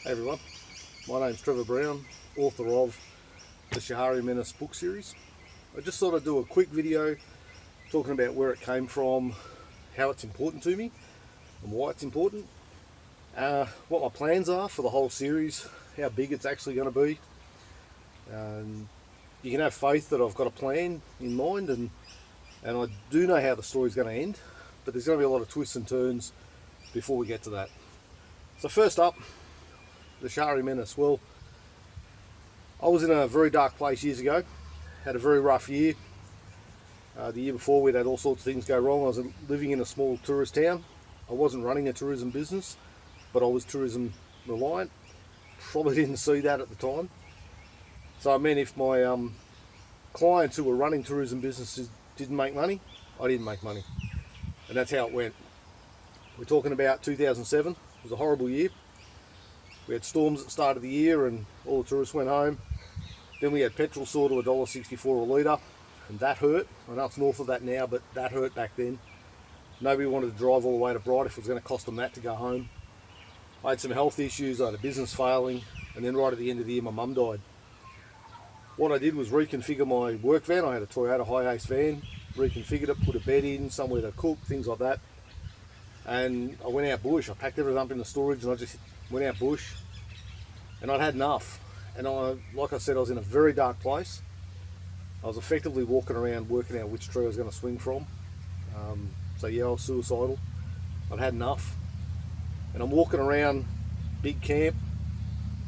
Hey everyone, my name's Trevor Brown, author of the Shahari Menace book series. I just thought I'd do a quick video talking about where it came from, how it's important to me and why it's important, what my plans are for the whole series, how big it's actually going to be. You can have faith that I've got a plan in mind and I do know how the story's going to end, but there's going to be a lot of twists and turns before we get to that. So first up, the Shahari Menace. Well, I was in a very dark place years ago, had a very rough year. The year before we'd had all sorts of things go wrong. I was living in a small tourist town. I wasn't running a tourism business, but I was tourism reliant. Probably didn't see that at the time. So I meant if my clients who were running tourism businesses didn't make money, I didn't make money. And that's how it went. We're talking about 2007. It was a horrible year. We had storms at the start of the year and all the tourists went home. Then we had petrol soar to $1.64 a litre, and that hurt. I know it's north of that now, but that hurt back then. Nobody wanted to drive all the way to Bright if it was going to cost them that to go home. I had some health issues, I had a business failing, and then right at the end of the year my mum died. What I did was reconfigure my work van. I had a Toyota Hi-Ace van, reconfigured it, put a bed in, somewhere to cook, things like that. And I went out bush. I packed everything up in the storage and I just went out bush, and I'd had enough. And like I said, I was in a very dark place. I was effectively walking around working out which tree I was going to swing from. So yeah, I was suicidal. I'd had enough. And I'm walking around big camp,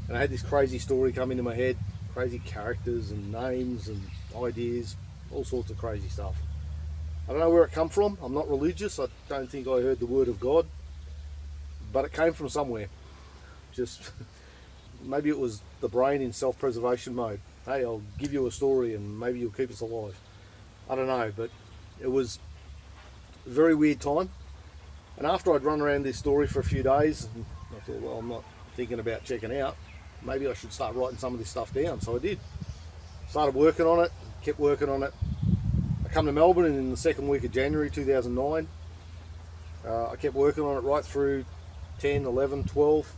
and I had this crazy story come into my head, crazy characters and names and ideas, all sorts of crazy stuff. I don't know where it come from. I'm not religious. I don't think I heard the word of God, but it came from somewhere. Just maybe it was the brain in self-preservation mode. Hey, I'll give you a story and maybe you'll keep us alive. I don't know, but it was a very weird time. And after I'd run around this story for a few days, I thought, well, I'm not thinking about checking out. Maybe I should start writing some of this stuff down. So I did. Started working on it, kept working on it. I come to Melbourne in the second week of January 2009. I kept working on it right through 10, 11, 12.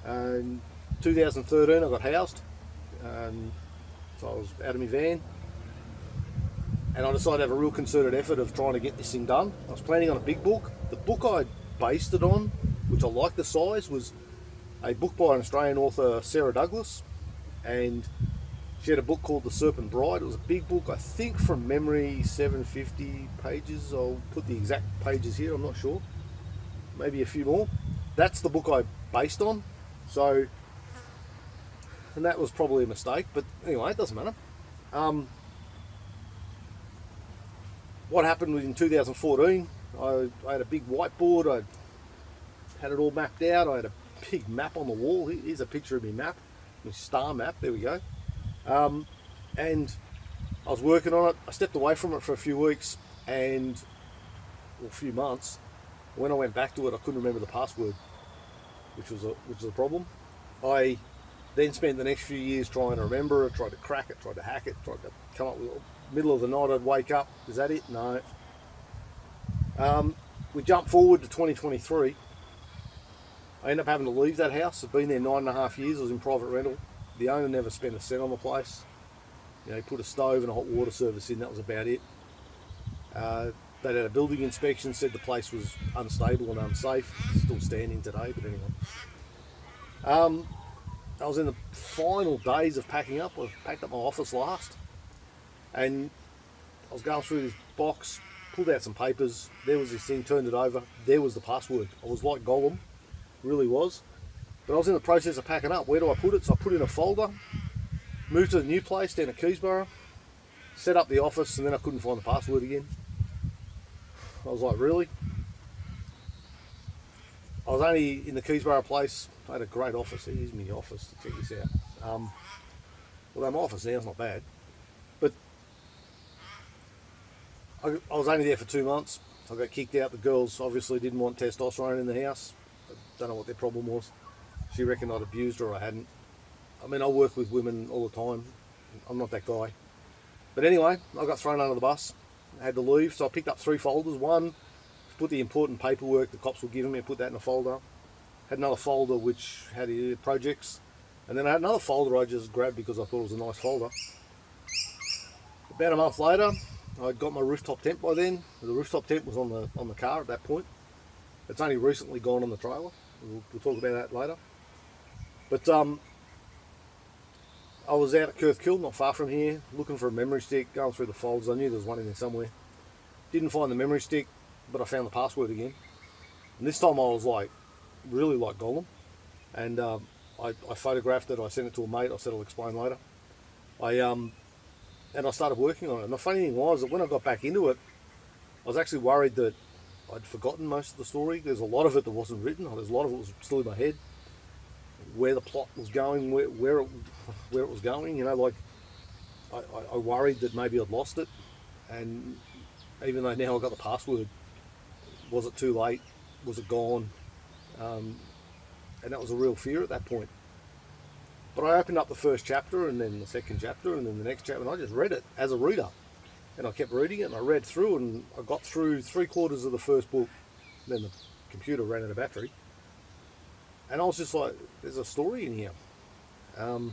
And 2013 I got housed, so I was out of my van, and I decided to have a real concerted effort of trying to get this thing done. I was planning on a big book. The book I based it on, which I liked the size, was a book by an Australian author, Sarah Douglas, and she had a book called The Serpent Bride. It was a big book, I think from memory 750 pages. I'll put the exact pages here, I'm not sure, maybe a few more. That's the book I based on. So, and that was probably a mistake, but anyway, it doesn't matter. What happened was in 2014, I had a big whiteboard. I had it all mapped out. I had a big map on the wall. Here's a picture of my map, my star map, there we go. And I was working on it. I stepped away from it for a few weeks or a few months. When I went back to it, I couldn't remember the password, which was a problem. I then spent the next few years trying to remember it, tried to crack it, tried to hack it, tried to come up with it. Middle of the night I'd wake up, is that it? No. We jump forward to 2023. I ended up having to leave that house. I've been there 9.5 years. I was in private rental. The owner never spent a cent on the place. You know, he put a stove and a hot water service in, that was about it. They had a building inspection, said the place was unstable and unsafe. Still standing today, but anyway. I was in the final days of packing up. I packed up my office last, and I was going through this box, pulled out some papers. There was this thing, turned it over. There was the password. I was like Gollum, really was. But I was in the process of packing up. Where do I put it? So I put it in a folder, moved to the new place down at Keysborough, set up the office, and then I couldn't find the password again. I was like, really? I was only in the Keysborough place. I had a great office. Here's my office. Check this out. Although my office now is not bad. But I was only there for 2 months. I got kicked out. The girls obviously didn't want testosterone in the house. I don't know what their problem was. She reckoned I'd abused her or I hadn't. I mean, I work with women all the time. I'm not that guy. But anyway, I got thrown under the bus. I had to leave, so I picked up 3 folders. One, put the important paperwork the cops were giving me, put that in a folder. had another folder which had projects, and then I had another folder I just grabbed because I thought it was a nice folder. About a month later, I'd got my rooftop tent by then. The rooftop tent was on the car at that point. It's only recently gone on the trailer. We'll talk about that later. But I was out at Kirkkill, not far from here, looking for a memory stick, going through the folders. I knew there was one in there somewhere. Didn't find the memory stick, but I found the password again. And this time I was like, really like Gollum. And I photographed it, I sent it to a mate, I said I'll explain later. And I started working on it. And the funny thing was that when I got back into it, I was actually worried that I'd forgotten most of the story. There's a lot of it that wasn't written. There's a lot of it was still in my head. Where the plot was going, where it was going, you know, like I worried that maybe I'd lost it. And even though now I got the password, was it too late? Was it gone? And that was a real fear at that point. But I opened up the first chapter and then the second chapter and then the next chapter, and I just read it as a reader. And I kept reading it and I read through, and I got through 3/4 of the first book. Then the computer ran out of battery. And I was just like, there's a story in here. And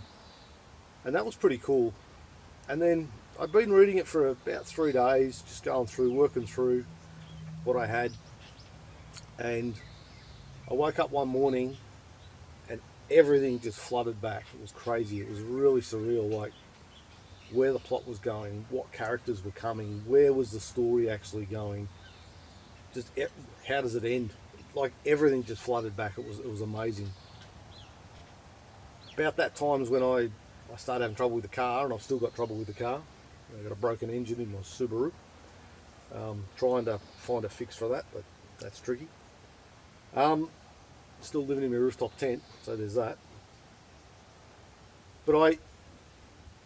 that was pretty cool. And then I'd been reading it for about 3 days, just going through, working through what I had. And I woke up one morning and everything just flooded back. It was crazy. It was really surreal, like where the plot was going, what characters were coming, where was the story actually going, just how does it end? Like everything just flooded back. It was amazing. About that time is when I started having trouble with the car, and I've still got trouble with the car. I got a broken engine in my Subaru. Trying to find a fix for that, but that's tricky. Still living in my rooftop tent, so there's that. But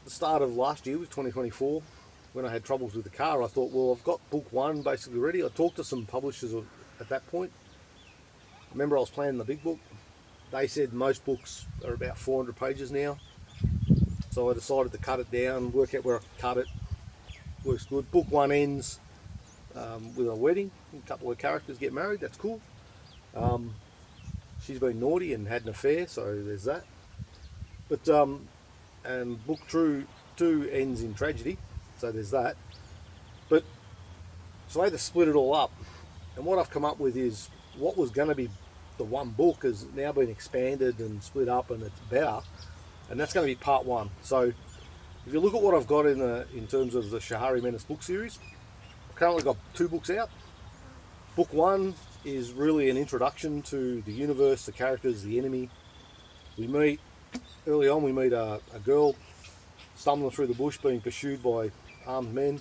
the start of last year was 2024, when I had troubles with the car, I thought, well, I've got book one basically ready. I talked to some publishers at that point. Remember, I was planning the big book. They said most books are about 400 pages now. So I decided to cut it down, work out where I could cut it. Works good. Book one ends with a wedding. A couple of characters get married. That's cool. She's been naughty and had an affair, so there's that. But and book two ends in tragedy, so there's that. But so I had to split it all up. And what I've come up with is what was going to be the one book has now been expanded and split up, and it's better. And that's going to be part one. So if you look at what I've got in terms of the Shahari Menace book series, I've currently got 2 books out. Book one is really an introduction to the universe, the characters, the enemy. Early on we meet a girl stumbling through the bush being pursued by armed men.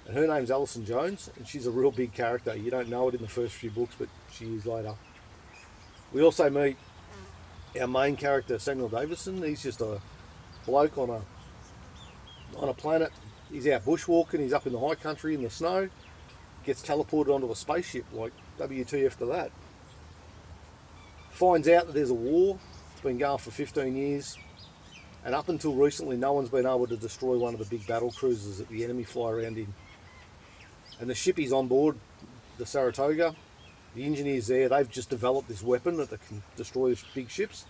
And her name's Alison Jones, and she's a real big character. You don't know it in the first few books, but she is later. We also meet our main character, Samuel Davison. He's just a bloke on a planet. He's out bushwalking, he's up in the high country in the snow, gets teleported onto a spaceship, like WTF to that. Finds out that there's a war. It's been going for 15 years. And up until recently, no one's been able to destroy one of the big battle cruisers that the enemy fly around in. And the ship he's on board, the Saratoga, the engineers there, they've just developed this weapon that can destroy big ships.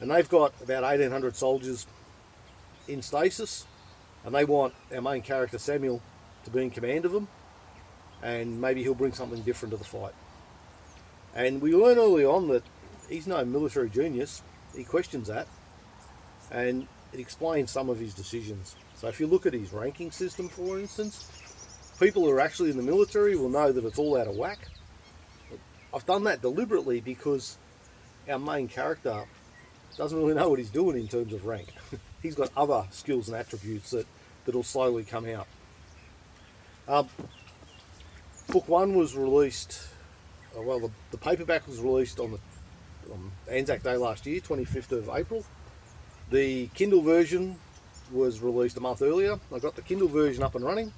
And they've got about 1,800 soldiers in stasis. And they want our main character, Samuel, to be in command of them. And maybe he'll bring something different to the fight. And we learn early on that he's no military genius. He questions that. And it explains some of his decisions. So if you look at his ranking system, for instance, people who are actually in the military will know that it's all out of whack. I've done that deliberately because our main character doesn't really know what he's doing in terms of rank. He's got other skills and attributes that'll slowly come out. Book one was released, the paperback was released on Anzac Day last year, 25th of April. The Kindle version was released a month earlier. I got the Kindle version up and running,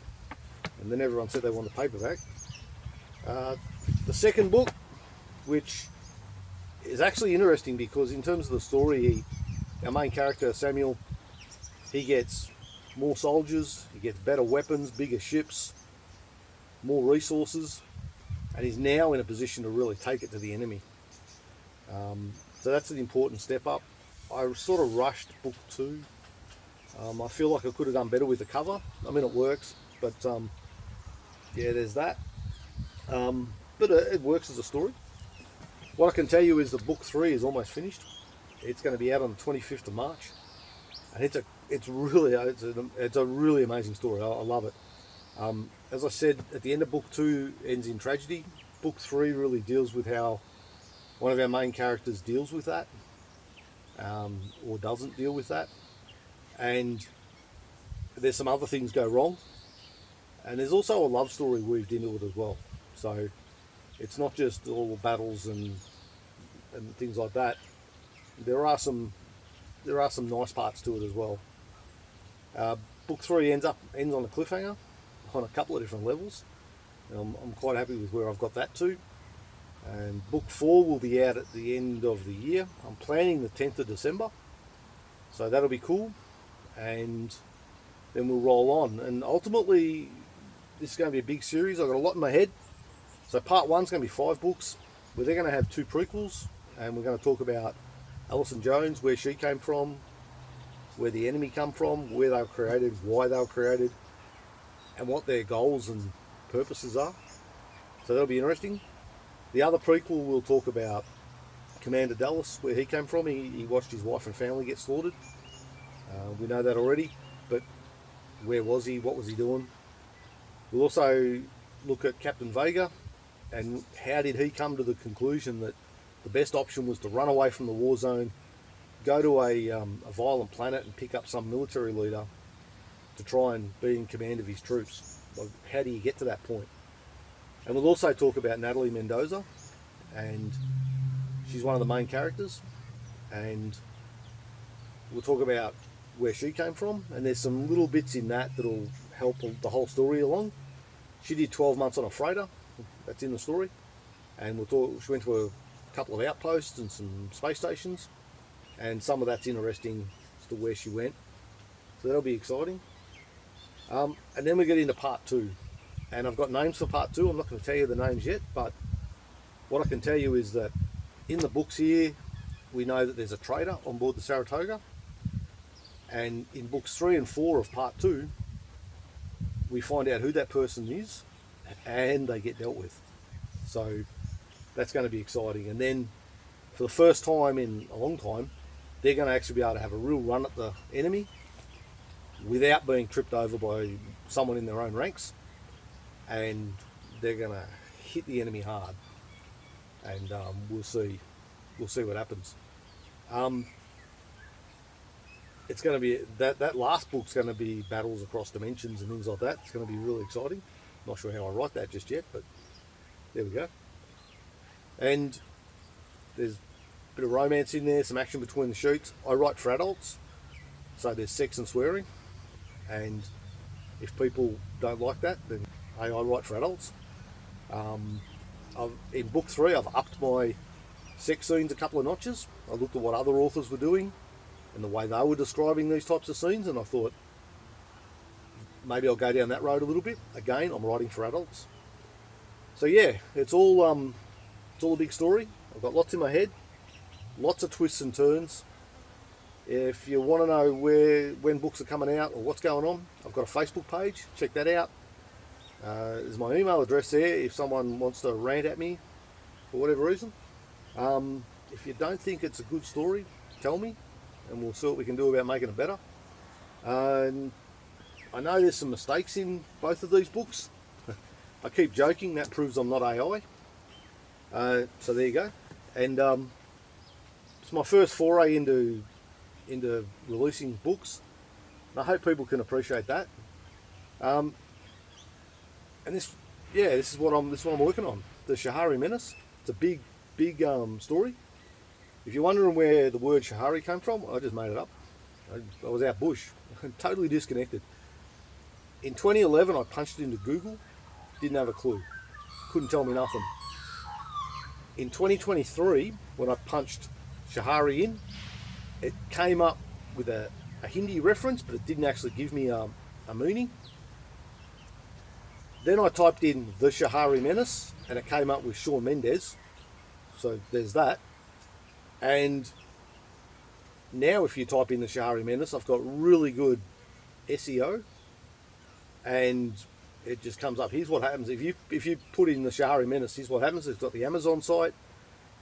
and then everyone said they wanted the paperback. The second book, which is actually interesting because in terms of the story, our main character, Samuel, he gets more soldiers, he gets better weapons, bigger ships, more resources, and he's now in a position to really take it to the enemy. So that's an important step up. I sort of rushed book 2. I feel like I could have done better with the cover. I mean, it works, but yeah, there's that. But it works as a story. What I can tell you is that book 3 is almost finished. It's going to be out on the 25th of March, and it's a really amazing story. I love it. As I said, at the end of book 2 ends in tragedy. Book 3 really deals with how one of our main characters deals with that, or doesn't deal with that, and there's some other things go wrong, and there's also a love story weaved into it as well. So it's not just all battles and things like that. There are some nice parts to it as well. Book 3 ends on a cliffhanger on a couple of different levels. I'm quite happy with where I've got that to. And book 4 will be out at the end of the year. I'm planning the 10th of December, so that'll be cool. And then we'll roll on. And ultimately, this is going to be a big series. I've got a lot in my head. So part 1's going to be 5 books. We're then going to have 2 prequels, and we're going to talk about Alison Jones, where she came from, where the enemy come from, where they were created, why they were created, and what their goals and purposes are. So that'll be interesting. The other prequel will talk about Commander Dallas, where he came from. He watched his wife and family get slaughtered. We know that already, but where was he? What was he doing? We'll also look at Captain Vega and how did he come to the conclusion that the best option was to run away from the war zone, go to a violent planet and pick up some military leader to try and be in command of his troops. Like, how do you get to that point? And we'll also talk about Natalie Mendoza, and she's one of the main characters, and we'll talk about where she came from, and there's some little bits in that that'll help the whole story along. She did 12 months on a freighter, that's in the story, and she went to a couple of outposts and some space stations, and some of that's interesting as to where she went, so that'll be exciting. And then we get into part 2, and I've got names for part 2. I'm not going to tell you the names yet, but what I can tell you is that in the books here, we know that there's a traitor on board the Saratoga, and in books 3 and 4 of part 2, we find out who that person is, and they get dealt with. So that's going to be exciting. And then for the first time in a long time, they're going to actually be able to have a real run at the enemy without being tripped over by someone in their own ranks, and they're going to hit the enemy hard, and we'll see what happens. It's going to be that last book's going to be battles across dimensions and things like that. It's going to be really exciting. Not sure how I write that just yet, but there we go. And there's a bit of romance in there, some action between the shoots. I write for adults, so there's sex and swearing, and if people don't like that, then hey, I write for adults. In book 3, I've upped my sex scenes a couple of notches. I looked at what other authors were doing and the way they were describing these types of scenes, and I thought maybe I'll go down that road a little bit. Again, I'm writing for adults. So yeah, it's all a big story. I've got lots in my head, lots of twists and turns. If you want to know when books are coming out or what's going on, I've got a Facebook page. Check that out. There's my email address there if someone wants to rant at me for whatever reason. If you don't think it's a good story, tell me, and we'll see what we can do about making it better. And I know there's some mistakes in both of these books. I keep joking, that proves I'm not AI. So there you go. And it's my first foray into releasing books, and I hope people can appreciate that. And this is what I'm working on. The Shahari Menace. It's a big story. If you're wondering where the word Shahari came from, I just made it up. I was out bush, totally disconnected. In 2011, I punched it into Google, didn't have a clue, couldn't tell me nothing. In 2023, when I punched Shahari in, it came up with a Hindi reference, but it didn't actually give me a meaning. Then I typed in the Shahari Menace, and it came up with Shawn Mendes. So there's that. And now if you type in the Shahari Menace, I've got really good SEO, and it just comes up. Here's what happens if you put in the Shahari Menace. Here's what happens. It's got the Amazon site,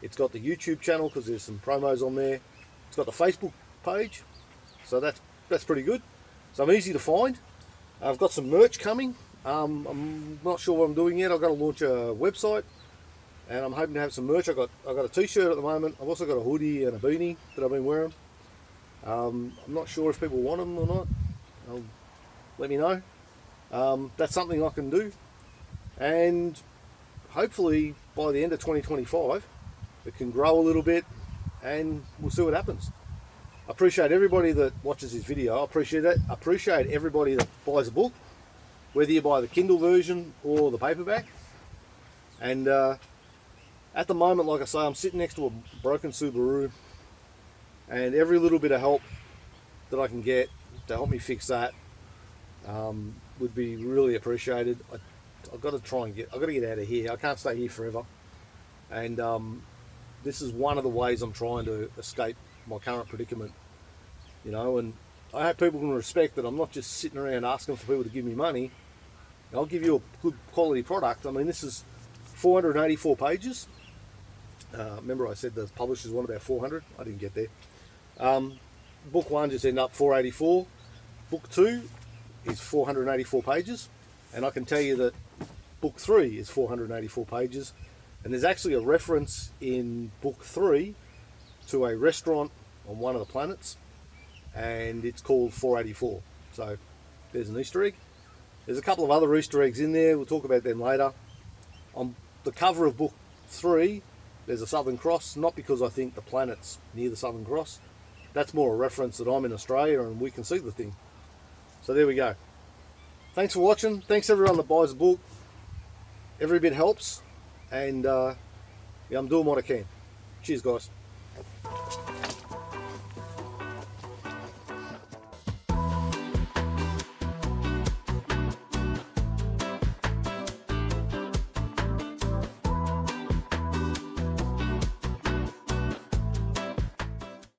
it's got the YouTube channel because there's some promos on there, it's got the Facebook page, so that's pretty good. So I'm easy to find. I've got some merch coming. I'm not sure what I'm doing yet. I've got to launch a website, and I'm hoping to have some merch. I've got a t-shirt at the moment. I've also got a hoodie and a beanie that I've been wearing. I'm not sure if people want them or not. Let me know. That's something I can do, and hopefully by the end of 2025 it can grow a little bit, and we'll see what happens. I appreciate everybody that watches this video. I appreciate it. I appreciate everybody that buys a book, whether you buy the Kindle version or the paperback. And at the moment, like I say, I'm sitting next to a broken Subaru, and every little bit of help that I can get to help me fix that would be really appreciated. I've got to get out of here. I can't stay here forever, and this is one of the ways I'm trying to escape my current predicament, you know. And I hope people can respect that I'm not just sitting around asking for people to give me money. I'll give you a good quality product. I mean, this is 484 pages. Remember I said the publishers want about 400? I didn't get there. Book 1 just ended up 484. Book 2 is 484 pages. And I can tell you that Book 3 is 484 pages. And there's actually a reference in Book 3 to a restaurant on one of the planets. And it's called 484. So there's an Easter egg. There's a couple of other Easter eggs in there. We'll talk about them later. On the cover of Book 3, there's a Southern Cross, not because I think the planet's near the Southern Cross. That's more a reference that I'm in Australia and we can see the thing. So there we go. Thanks for watching. Thanks everyone that buys the book. Every bit helps. And yeah, I'm doing what I can. Cheers, guys.